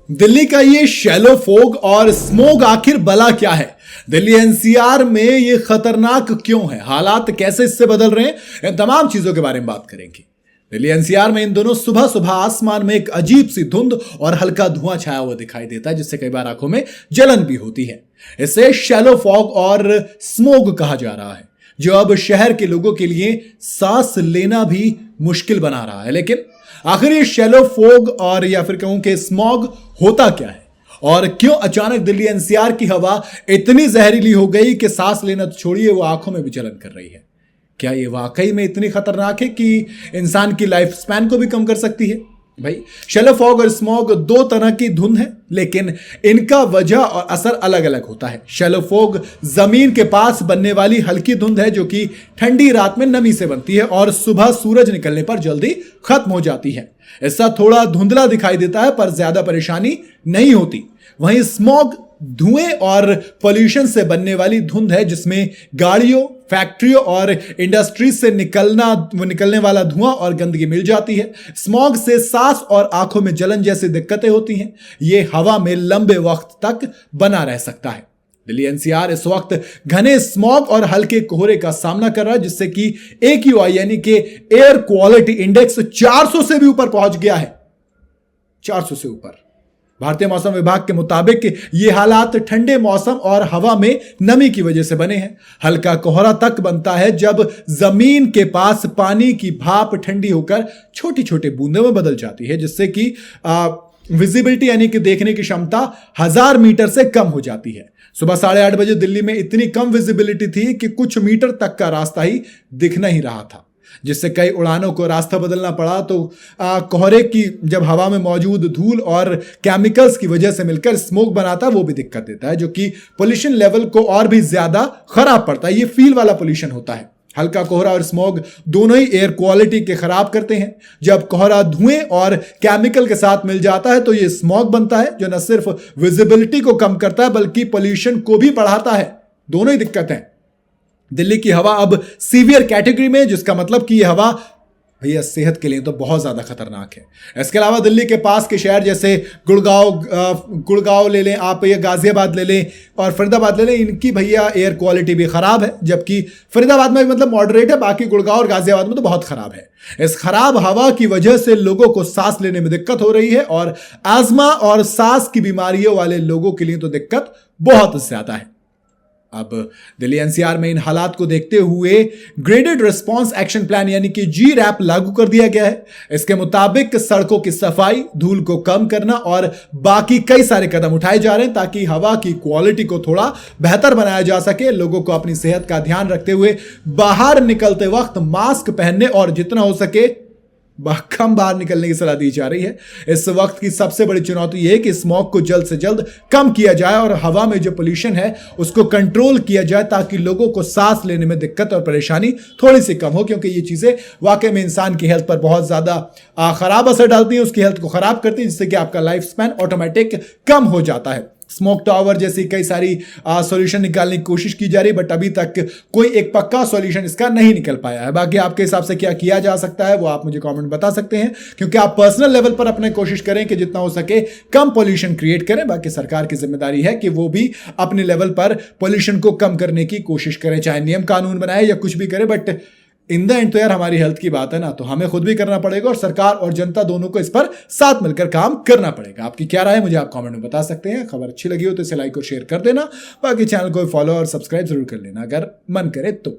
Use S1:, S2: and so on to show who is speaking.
S1: दिल्ली का ये shallow fog और स्मोग आखिर बला क्या है? दिल्ली एनसीआर में ये खतरनाक क्यों है? हालात कैसे इससे बदल रहे हैं? इन तमाम चीजों के बारे में बात करेंगे। दिल्ली एनसीआर में इन दोनों सुबह सुबह आसमान में एक अजीब सी धुंध और हल्का धुआं छाया हुआ दिखाई देता है, जिससे कई बार आंखों में जलन भी होती है। इसे शैलो फॉग और स्मोग कहा जा रहा है, जो अब शहर के लोगों के लिए सांस लेना भी मुश्किल बना रहा है। लेकिन आखिर ये शैलो फॉग और या फिर कहूं कि स्मॉग होता क्या है, और क्यों अचानक दिल्ली एनसीआर की हवा इतनी जहरीली हो गई कि सांस लेना तो छोड़िए, वो आंखों में भी जलन कर रही है? क्या ये वाकई में इतनी खतरनाक है कि इंसान की लाइफ स्पैन को भी कम कर सकती है? भाई, शैलो फॉग और स्मॉग दो तरह की धुंध है, लेकिन इनका वजह और असर अलग अलग होता है। शैलो फॉग जमीन के पास बनने वाली हल्की धुंध है, जो कि ठंडी रात में नमी से बनती है और सुबह सूरज निकलने पर जल्दी खत्म हो जाती है। ऐसा थोड़ा धुंधला दिखाई देता है, पर ज्यादा परेशानी नहीं होती। वहीं स्मॉग धुएं और पोल्यूशन से बनने वाली धुंध है, जिसमें गाड़ियों, फैक्ट्रियों और इंडस्ट्रीज से निकलने वाला धुआं और गंदगी मिल जाती है। स्मॉग से सांस और आंखों में जलन जैसी दिक्कतें होती हैं। ये हवा में लंबे वक्त तक बना रह सकता है। दिल्ली एनसीआर इस वक्त घने स्मॉग और हल्के कोहरे का सामना कर रहा है, जिससे कि AQI यानी कि एयर क्वालिटी इंडेक्स 400 से भी ऊपर पहुंच गया है। 400 से ऊपर। भारतीय मौसम विभाग के मुताबिक ये हालात ठंडे मौसम और हवा में नमी की वजह से बने हैं। हल्का कोहरा तक बनता है जब जमीन के पास पानी की भाप ठंडी होकर छोटी छोटी बूंदों में बदल जाती है, जिससे कि विजिबिलिटी यानी कि देखने की क्षमता 1000 मीटर से कम हो जाती है। सुबह 8:30 बजे दिल्ली में इतनी कम विजिबिलिटी थी कि कुछ मीटर तक का रास्ता ही दिख नहीं रहा था, जिससे कई उड़ानों को रास्ता बदलना पड़ा। तो कोहरे की जब हवा में मौजूद धूल और केमिकल्स की वजह से मिलकर स्मोक बनाता है, वो भी दिक्कत देता है, जो कि पोल्यूशन लेवल को और भी ज्यादा खराब पड़ता है। ये फील वाला पोल्यूशन होता है। हल्का कोहरा और स्मोग दोनों ही एयर क्वालिटी के खराब करते हैं। जब कोहरा धुएं और केमिकल के साथ मिल जाता है तो ये स्मोग बनता है, जो न सिर्फ विजिबिलिटी को कम करता है बल्कि पोल्यूशन को भी बढ़ाता है। दोनों ही दिक्कत है। दिल्ली की हवा अब सीवियर कैटेगरी में, जिसका मतलब कि यह हवा भैया सेहत के लिए तो बहुत ज्यादा खतरनाक है। इसके अलावा दिल्ली के पास के शहर जैसे गुड़गांव ले लें आप, या गाजियाबाद ले लें और फरीदाबाद ले लें, इनकी भैया एयर क्वालिटी भी खराब है। जबकि फरीदाबाद में मतलब मॉडरेट है, बाकी गुड़गांव और गाजियाबाद में तो बहुत खराब है। इस खराब हवा की वजह से लोगों को सांस लेने में दिक्कत हो रही है, और अस्थमा और सांस की बीमारियों वाले लोगों के लिए तो दिक्कत बहुत ज्यादा है। अब दिल्ली एनसीआर में इन हालात को देखते हुए ग्रेडेड रिस्पांस एक्शन प्लान यानी कि GRAP लागू कर दिया गया है। इसके मुताबिक सड़कों की सफाई, धूल को कम करना और बाकी कई सारे कदम उठाए जा रहे हैं, ताकि हवा की क्वालिटी को थोड़ा बेहतर बनाया जा सके। लोगों को अपनी सेहत का ध्यान रखते हुए बाहर निकलते वक्त मास्क पहनने और जितना हो सके कम बाहर निकलने की सलाह दी जा रही है। इस वक्त की सबसे बड़ी चुनौती यह है कि स्मॉग को जल्द से जल्द कम किया जाए और हवा में जो पोल्यूशन है उसको कंट्रोल किया जाए, ताकि लोगों को सांस लेने में दिक्कत और परेशानी थोड़ी सी कम हो, क्योंकि ये चीजें वाकई में इंसान की हेल्थ पर बहुत ज्यादा खराब असर डालती हैं, उसकी हेल्थ को खराब करती है, जिससे कि आपका लाइफ स्पैन ऑटोमेटिक कम हो जाता है। स्मोक टावर जैसी कई सारी सॉल्यूशन निकालने की कोशिश की जा रही है, बट अभी तक कोई एक पक्का सॉल्यूशन इसका नहीं निकल पाया है। बाकी आपके हिसाब से क्या किया जा सकता है वो आप मुझे कमेंट बता सकते हैं, क्योंकि आप पर्सनल लेवल पर अपने कोशिश करें कि जितना हो सके कम पोल्यूशन क्रिएट करें। बाकी सरकार की जिम्मेदारी है कि वो भी अपने लेवल पर पोल्यूशन को कम करने की कोशिश करें, चाहे नियम कानून बनाए या कुछ भी करे। बट इन द एंड तो यार हमारी हेल्थ की बात है ना, तो हमें खुद भी करना पड़ेगा और सरकार और जनता दोनों को इस पर साथ मिलकर काम करना पड़ेगा। आपकी क्या राय है मुझे आप कमेंट में बता सकते हैं। खबर अच्छी लगी हो तो इसे लाइक और शेयर कर देना। बाकी चैनल को फॉलो और सब्सक्राइब जरूर कर लेना अगर मन करे तो।